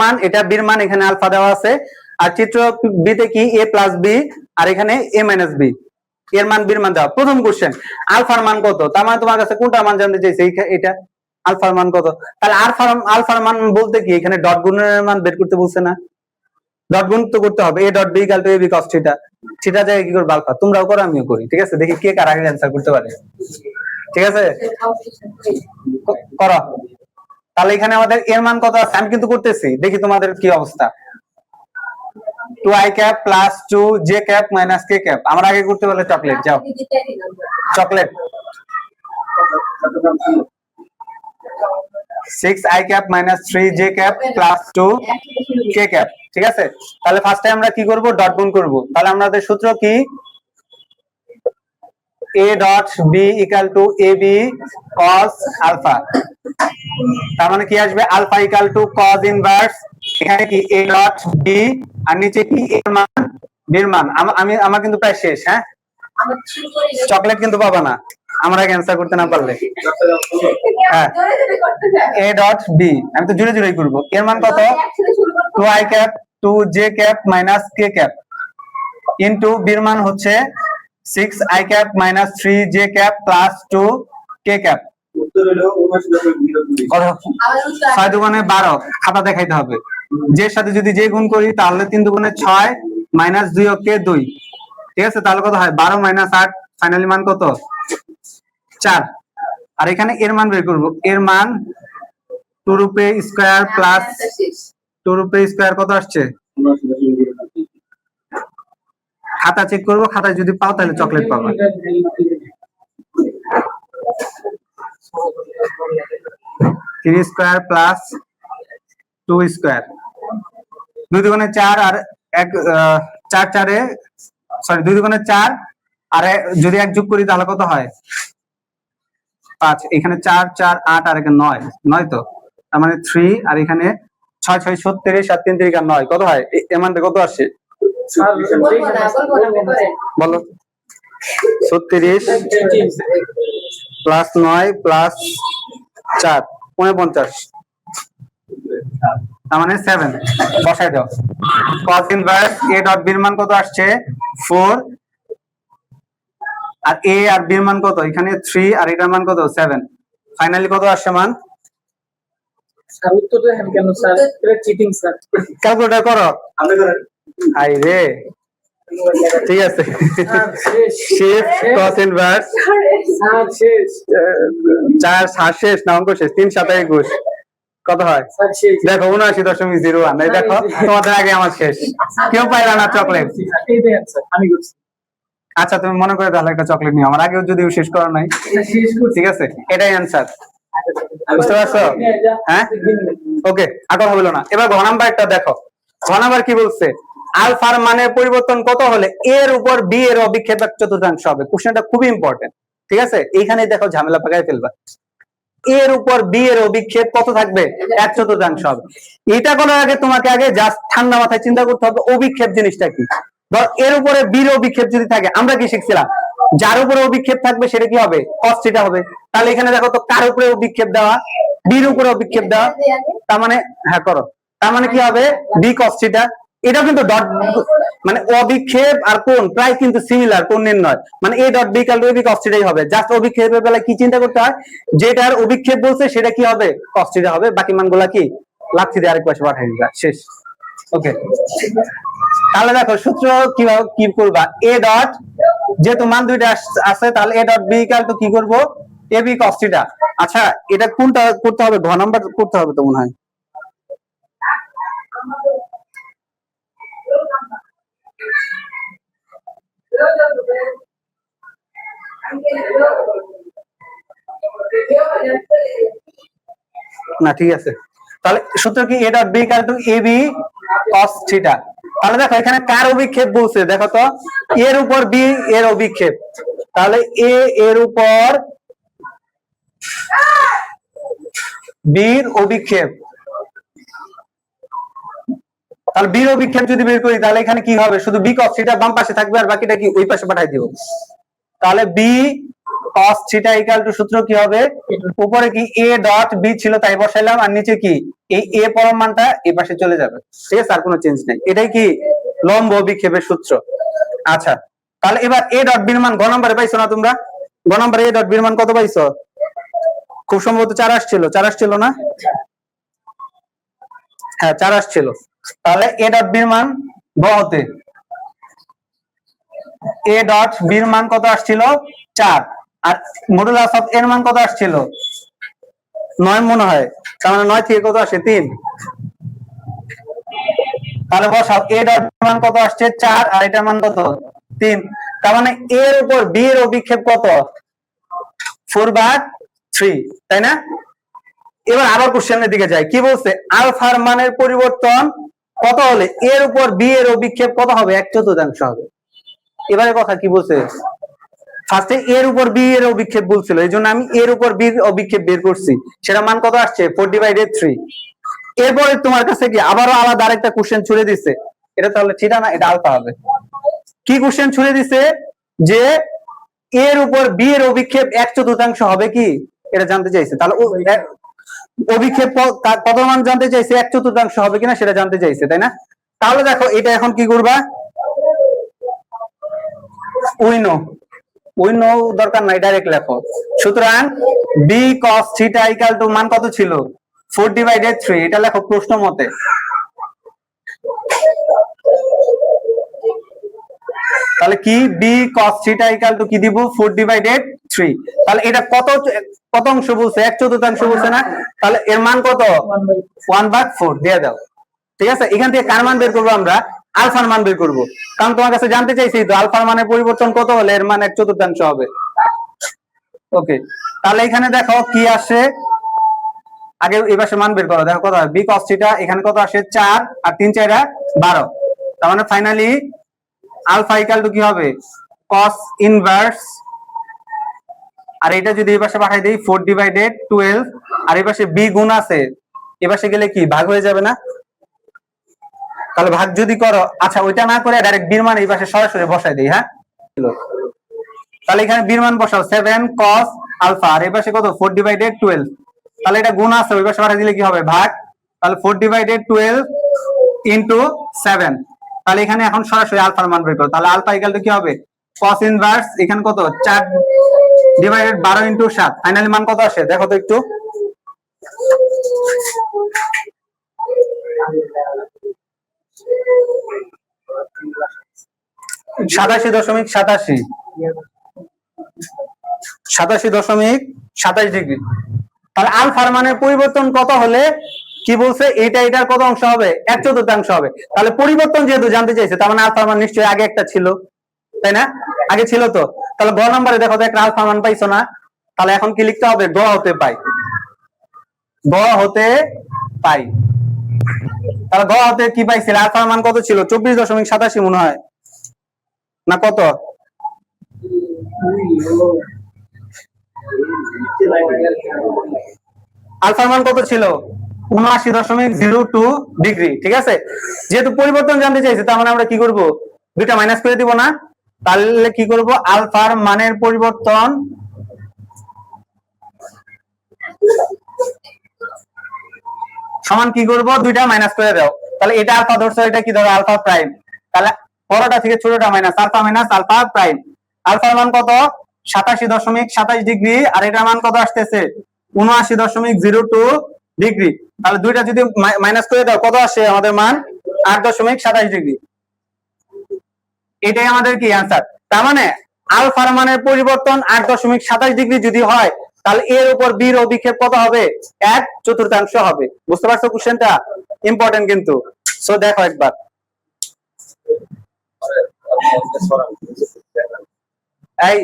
মান, এটা বির মান, এখানে আলফা দেওয়া আছে। আর চিত্র বি তে কি a প্লাস বি, আর এখানে a মাইনাস বি, এর মান বির মান দেওয়া। প্রথম কোশ্চেন, আলফার মান কত? তার মানে তোমার কাছে কোনটা মান জানতে চাইছে? এটা আলফার মান কত? তাহলে আলফার মান বলতে কি এখানে ডট গুণের মান বের করতে বলছে না? ডট গুণ তো করতে হবে, a dot b equal to ab cos theta, theta জায়গায় কি করবে আলফা। তোমরাও করো, আমিও করি, ঠিক আছে? দেখি কে কার আগে অ্যানসার করতে পারে, ঠিক আছে? করো। তাহলে এখানে আমাদের এর মান কত আছে আমি কিন্তু করতেছি, দেখি তোমাদের কি অবস্থা। 2i cap plus 2j cap minus k cap. আমরা আগে করতে বলে চকলেট, যাও chocolate. 6i cap minus 3j cap plus 2k cap, ঠিক আছে? তাহলে ফার্স্টে আমরা কি করব? ডট গুণ করব। তাহলে আমাদের সূত্র কি? a dot b equal to ab cos alpha. তার মানে কি আসবে? Alpha equal to cos inverse, এখানে কি a ডট b, আর নিচে কি এর মান, বির মান। আমার কিন্তু প্রায় শেষ, হ্যাঁ? চকলেট কিন্তু পাবা না আমরা অ্যানসার করতে না পারলে। হ্যাঁ, a ডট b, আমি তো জুড়ে জুড়েই করব। এর মান কত? 2i cap 2j cap minus k cap into বির মান হচ্ছে 6i cap minus 3j cap plus 2k cap. 6 দুগুণে 12, খাতা দেখাইতে হবে। যে সাথে যদি যে গুণ করি তাহলে 3 দুগুণে 6 মাইনাস 2 কে 2, ঠিক আছে? তাহলে কত হয়? 12 মাইনাস 8, ফাইনালি মান কত? 4। আর এখানে এর মান বের করব। এর মান 2 রুপে স্কয়ার প্লাস 2 রুপে স্কয়ার কত আসছে? খাতা চেক করব, খাতায় যদি পাও তাহলে চকলেট পাবো। 3 স্কয়ার প্লাস 2 স্কয়ার, 2 দুগুণে 4 আর 1 4 4 সরি 2 দুগুণে 4 আর যদি 1 যোগ করি তাহলে কত হয়? 5। এখানে 4 4 8 আর এখানে 9, 9 তো, তার মানে 3, আর এখানে 6 6 36 আর 3 3 9, কত হয়? এর মানটা কত আসছে বলো? 36 প্লাস 9 প্লাস 4 49, তার মানে 7। বসাই দাও। cos inverse a dot b এর মান কত আসছে? 4, আর a আর b এর মান কত? এখানে 3, আর এটার মান কত? 7। ফাইনালি কত আসছে মান? স্যার উত্তর দেখেন কেন স্যার? এটা চিটিং স্যার। ক্যালকুলেটর করো। আপনি করেন। হাই রে, ঠিক আছে। শিফট cos ইনভার্স স্যার শেষ 4 7 শেষ না, অঙ্ক শেষ। 3 7 21 কত হয়? স্যার শেষ। দেখো 79.01। এই দেখো তোমাদের আগে আমার শেষ। কেউ পাইলা না চকলেট। এই দেখেন স্যার আমি করছি। আচ্ছা তুমি মনে করে তাহলে একটা চকলেট নিও, আমার আগেও যদিও শেষ করা নাই, শেষ করছি। ঠিক আছে? এটাই অ্যানসার, বুঝতে পারছো? হ্যাঁ, ওকে, আর কথা বলো না। এবার ঘ নাম্বারটা দেখো। ঘ নাম্বার কি বলছে? আলফার মানের পরিবর্তন কত হলে এর উপর বি এর অভিক্ষেপ 1/4 হবে? কোশ্চেনটা খুবই ইম্পর্টেন্ট, ঠিক আছে? এইখানে দেখো ঝামেলা পাকায় ফেলবা। এর উপর বি এর অভিক্ষেপ কত থাকবে? 1/4 হবে। এটা করার আগে তোমাকে আগে জাস্ট ঠান্ডা মাথায় চিন্তা করতে হবে অভিক্ষেপ জিনিসটা কি। ধর এর উপরে বির অভিক্ষেপ যদি থাকে, আমরা কি শিখছিলাম? যার উপরে অভিক্ষেপ থাকবে সেটা কি হবে? cos থিটা হবে। তাহলে এখানে দেখো তো কার উপরে অভিক্ষেপ দেওয়া? বির উপরে অভিক্ষেপ দেওয়া, তার মানে হ্যাঁ করো, তার মানে কি হবে? B cos theta. এটা কিন্তু ডট, মানে অভিক্ষেপ আর কোণ প্রায় কিন্তু সিমিলার, কোণ নির্ণয় মানে a dot b equal to ab cos থিটাই হবে। জাস্ট অভিক্ষেপের বেলায় কি চিন্তা করতে হয়? যেটার অভিক্ষেপ বলছে সেটা কি হবে? cos থিটা হবে। বাকি মানগুলা কি লাথি দিয়ে আরেক পাশে পাঠিয়ে দিবা, শেষ। ওকে, তাহলে দেখো সূত্র কিভাবে কি করবা? a ডট, যেহেতু মান দুইটা আছে তাহলে a dot b equal two কি করব? ab cos theta. আচ্ছা এটা কোনটা করতে হবে? ঘ নাম্বার করতে হবে তো মনে হয়। না ঠিক আছে, তাহলে সূত্র কি? a dot b equal to ab cos theta. তাহলে দেখো এখানে কার অভিক্ষেপ বলছে? দেখো তো, এর উপর b এর অভিক্ষেপ। তাহলে a এর উপর b এর অভিক্ষেপ, তাহলে b এর অভিক্ষেপ যদি বের করি তাহলে এখানে কি হবে? শুধু b cos থিটা বাম পাশে থাকবে আর বাকিটা কি ওই পাশে পাঠিয়ে দিব। তাহলে b cos theta equal to সূত্র কি হবে, উপরে কি a ডট b ছিল তাই বসাইলাম, আর নিচে কি এই a পরম মানটা এই পাশে চলে যাবে, ঠিক আছে, আর কোনো চেঞ্জ নাই। এটাই কি লম্ব বিক্ষেপের সূত্র। আচ্ছা, তাহলে এবার a ডট b এর মান গ নম্বরে পাইছো না তোমরা? গ নম্বরে a ডট b এর মান কত পাইছো? খুব সম্ভবত 4 আসছিল না? হ্যাঁ 4 আসছিল। তাহলে a ডট b এর মান গ হতে a ডট b এর মান কত আসছিল? 4। আর মডুলাস অফ এর মান কত আসছিল? 9 মনে হয়। তার মানে 9 থেকে কত আসে? 3। তাহলে বসাও a ডট মান কত আসছে? 4, আর এটার মান কত? 3। তার মানে a এর উপর b এর অভিক্ষেপ কত? 4/3, তাই না? এবার আবার কোশ্চেনের দিকে যাই, কি বলছে? আলফার মানের পরিবর্তন কত হলে a এর উপর b এর অভিক্ষেপ কত হবে? 1/4 হবে। এবারে কথা কি বলছে? ফার্স্টে এর উপর বি এর অভিক্ষেপ বলছিল, এই জন্য আমি এর উপর বি এর অভিক্ষেপ বের করছি, সেটা মান কত আসছে? 4/3। এরপরে তোমার কাছে কি আবারও আলাদা আরেকটা কোশ্চেন ছুড়ে দিছে, এটা তাহলে থিটা না, এটা আলফা হবে। কি কোশ্চেন ছুড়ে দিছে? যে এর উপর বি এর অভিক্ষেপ 1/4 হবে কি, এটা জানতে চাইছে। তাহলে অভিক্ষেপ কত মান জানতে চাইছে? 1/4 হবে কিনা সেটা জানতে চাইছে, তাই না? তাহলে দেখো এটা এখন কি করবা, উইনো দরকার নাই, ডাইরেক্ট লেখো। সুতরাং b cos theta equal to মান কত ছিল? 4/3। এটা লেখো প্রশ্ন মতে। তাহলে কি b cos theta equal to কি দিব? 4/3। তাহলে এটা কত অংশ বলছে? 1/4 বলছে না? তাহলে এর মান কত? 1/4 দিয়ে দাও। ঠিক আছে, এখান থেকে কার মান বের করবো আমরা? আলফার মান বের করবো, কারণ তোমার কাছে জানতে চাইছি তো আলফার মানের পরিবর্তন কত হলে এর মান 1/4 হবে। ওকে, তাহলে এখানে দেখো কি আসে, আগে এই পাশে মান বের করো। দেখো কত হয়, b cos থিটা এখানে কত আসে? 4, আর 3 4 12। তার মানে ফাইনালি আলফা ইকুয়াল টু কি হবে? cos ইনভার্স, আর এটা যদি এই পাশে পাঠাই দেই 4/12, আর এই পাশে b গুণ আছে, এই পাশে গেলে কি ভাগ হয়ে যাবে না? তাহলে ভাগ যদি করো, আচ্ছা ওইটা না করে ডাইরেক্ট বীর মান এই পাশে সরাসরি বসাই দেই। হ্যাঁ, তাহলে এখানে বীর মান বসাও 7 cos আলফা, আর এই পাশে কত? 4/12। তাহলে এটা গুণ আছে, ওই পাশে পাঠিয়ে দিলে কি হবে? ভাগ। তাহলে 4/12 ইনটু 7। তাহলে এখানে এখন সরাসরি আলফার মান বের করো। তাহলে আলফা ইকুয়াল টু কি হবে? cos ইনভার্স এখানে কত? 4/12 ইনটু 7। ফাইনালি মান কত আসে দেখো তো একটু। 87.27 ডিগ্রি। তাহলে আলফার মানের পরিবর্তন কত হলে কি বলছে? এটার কত অংশ হবে? 1/4 হবে। তাহলে পরিবর্তন যেহেতু জানতে চাইছে, তার মানে আলফার মান নিশ্চয়ই আগে একটা ছিল, তাই না? আগে ছিল তো। তাহলে গ নম্বরে দেখো তো একটা আলফা মান পাইছো না? তাহলে এখন কি লিখতে হবে? গ হতে পাই। তাহলে গ হতে কি পাইছিল? আলফার মান কত ছিল? 24.87 মনে হয় না, কত? আলফার মান কত ছিল? 79.02 ডিগ্রি। ঠিক আছে, যেহেতু পরিবর্তন জানতে চাইছে, তার মানে আমরা কি করব? দুইটা মাইনাস করে দিব না? তাহলে কি করব? আলফার মানের পরিবর্তন সমান কি করব? দুইটা মাইনাস করে দাও। তাহলে এটা আলফা ধরছো, এটা কি ধরো? Alpha prime. তাহলে বড়টা থেকে ছোটটা মাইনাস আলফা প্রাইম। আলফার মান কত? 87.27 ডিগ্রি, আর এটার মান কত আসতেছে? 79.02 ডিগ্রি। তাহলে দুইটা যদি মাইনাস করে দাও কত আসে আমাদের মান? 8.27 ডিগ্রি। এটাই আমাদের কি অ্যান্সার। তার মানে আলফার মানের পরিবর্তন 8.27 ডিগ্রি যদি হয়, তাহলে এর উপর বির অভিক্ষেপ কত হবে? 1/4 হবে। বুঝতে পারছো কোশ্চেনটা? ইম্পর্টেন্ট কিন্তু। সো দেখো একবার এই